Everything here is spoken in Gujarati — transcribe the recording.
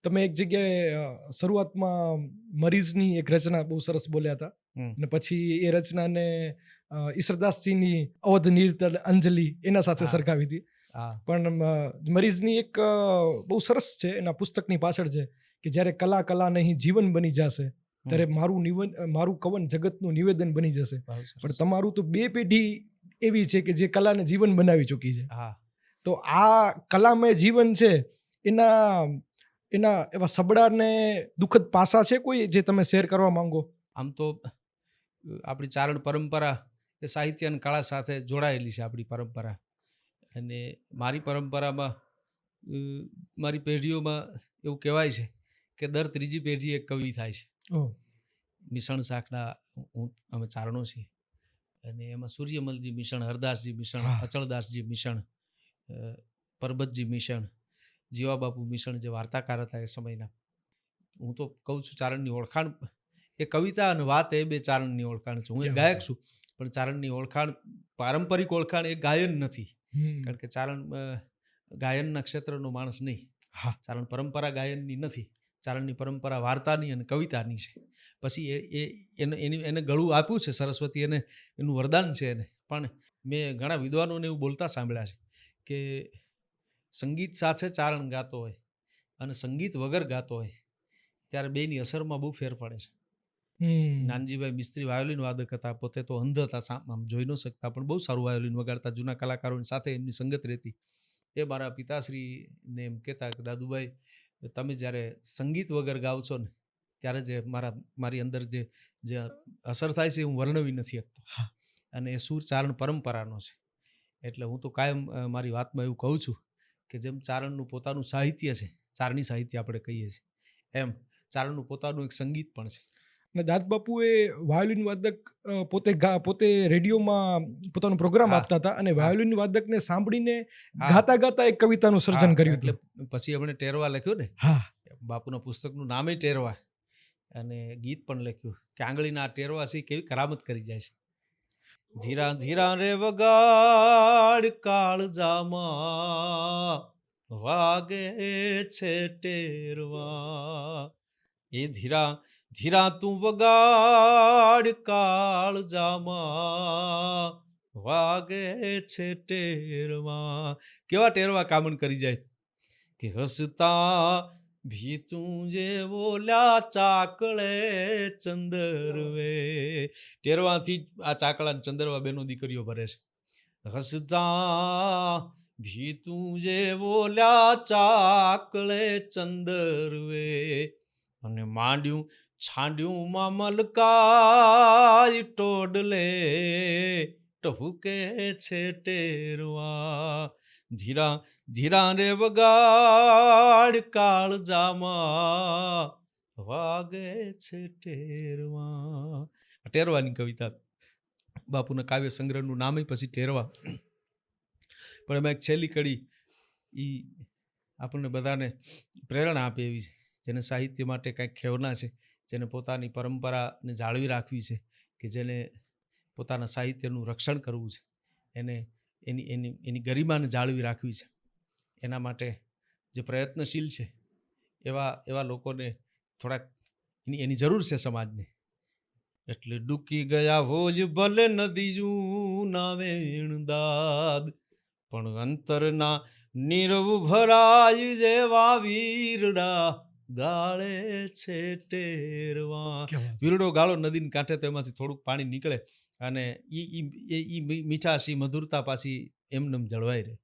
તમે એક જગ્યાએ શરૂઆતમાં મરીઝની એક રચના બહુ સરસ બોલ્યા હતા અને પછી એ રચનાને ઈશ્વરદાસજીની અવધ નિર્તલ અંજલિ એના સાથે સરખાવી હતી. પણ મરીઝની એક બહુ સરસ છે, એના પુસ્તકની પાછળ છે કે જ્યારે કલા કલા નહીં જીવન બની જશે ત્યારે મારું કવન જગતનું નિવેદન બની જશે. પણ તમારું તો 2 પેઢી એવી છે કે જે કલાને જીવન બનાવી ચૂકી છે. તો આ કલામય જીવન છે એના એવા સબળા ને દુઃખદ પાસા છે કોઈ જે તમે શેર કરવા માંગો? આમ તો આપણી ચારણ પરંપરા એ સાહિત્ય અને કળા સાથે જોડાયેલી છે આપણી પરંપરા. અને મારી પરંપરામાં મારી પેઢીઓમાં એવું કહેવાય છે કે દર 3જી પેઢી એક કવિ થાય છે. મિશણ શાખના અમે ચારણો છીએ અને એમાં સૂર્યમલજી મિશણ, હરદાસજી મિશણ, અચળદાસજી મિશણ, પરબતજી મિશણ, જીવાબાપુ મિશણ જે વાર્તાકાર હતા એ સમયના. હું તો કહું છું ચારણની ઓળખાણ એ કવિતા અને વાત એ 2 ચારણની ઓળખાણ છે. હું એક ગાયક છું પણ ચારણની ઓળખાણ પારંપરિક ઓળખાણ એ ગાયન નથી. કારણ કે ચારણ ગાયનના ક્ષેત્રનો માણસ નહીં. ચારણ પરંપરા ગાયનની નથી. ચારણની પરંપરા વાર્તાની અને કવિતાની છે. પછી એને ગળું આપ્યું છે સરસ્વતી, એને એનું વરદાન છે એને. પણ મેં ઘણા વિદ્વાનોને એવું બોલતા સાંભળ્યા છે કે સંગીત સાથે ચારણ ગાતો હોય અને સંગીત વગર ગાતો હોય ત્યારે બેની અસરમાં બહુ ફેર પડે છે. નાનજીભાઈ મિસ્ત્રી વાયોલિન વાદક હતા, પોતે તો અંધ હતા, આમ જોઈ ન શકતા, પણ બહુ સારું વાયોલિન વગાડતા. જૂના કલાકારોની સાથે એમની સંગત રહેતી. એ મારા પિતાશ્રીને એમ કહેતા કે દાદુભાઈ તમે જ્યારે સંગીત વગર ગાઓ છો ને ત્યારે જે મારી અંદર જે અસર થાય છે હું વર્ણવી નથી શકતો. અને એ સૂર ચારણ પરંપરાનો છે. એટલે હું તો કાયમ મારી વાતમાં એવું કહું છું કે જેમ ચારણનું પોતાનું સાહિત્ય છે, ચારણી સાહિત્ય આપણે કહીએ છીએ, એમ ચારણનું પોતાનું એક સંગીત પણ છે. અને દાદબાપુએ વાયોલિન વાદક પોતે રેડિયોમાં પોતાનો પ્રોગ્રામ આપતા હતા અને વાયોલિન વાદકને સાંભળીને ગાતા ગાતા એક કવિતાનું સર્જન કર્યું હતું. એટલે પછી એમણે ટેરવા લખ્યું ને, બાપુના પુસ્તકનું નામે ટેરવા, અને ગીત પણ લખ્યું કે આંગળીના ટેરવા છે કેવી કરામત કરી જાય છે. ધીરા ધીરા રે વગાડ કાળજામાં વાગે છે ટેરવા, એ ધીરા ધીરા તું વગાડ કાળજામાં વાગે છે ટેરવા. કેવા ટેરવા કામણ કરી જાય કે હસતા ભીતું જે બોલ્યા ચાકળે ચંદરવે. ટેરવાથી આ ચાકળા ચંદરવા બેનો દીકરીઓ ભરે છે. હસતા ભીતું જે બોલ્યા ચાકળે ચંદરવે, અને માંડ્યું છાંડ્યું માં મલકાય ટોડલે ટહુકે છે ટેરવા. ધીરા ધીરા રે વગાડ કાળજામાં વાગે છે ટેરવા. ટેરવાની કવિતા બાપુના કાવ્ય સંગ્રહનું નામ પછી ટેરવા. પણ એમાં એક છેલ્લી કડી એ આપણને બધાને પ્રેરણા આપે એવી છે, જેને સાહિત્ય માટે કંઈક ખેવના છે, જેને પોતાની પરંપરાને જાળવી રાખવી છે, કે જેને પોતાના સાહિત્યનું રક્ષણ કરવું છે, એને એની ગરિમાને જાળવી રાખવી છે. એના માટે જે પ્રયત્નશીલ છે એવા લોકોને થોડાક એની જરૂર છે સમાજને. એટલે ડૂકી ગયા હોજ ભલે નદીયું ના વેણ દાદ, પણ અંતરના નીરવ ભરાય જેવા વીરડા ગાળે છે ટેરવા. વીરડો ગાળો નદીને કાંઠે તો એમાંથી થોડુંક પાણી નીકળે અને એ મીઠાશ, મધુરતા પાછી એમને જળવાઈ રહે.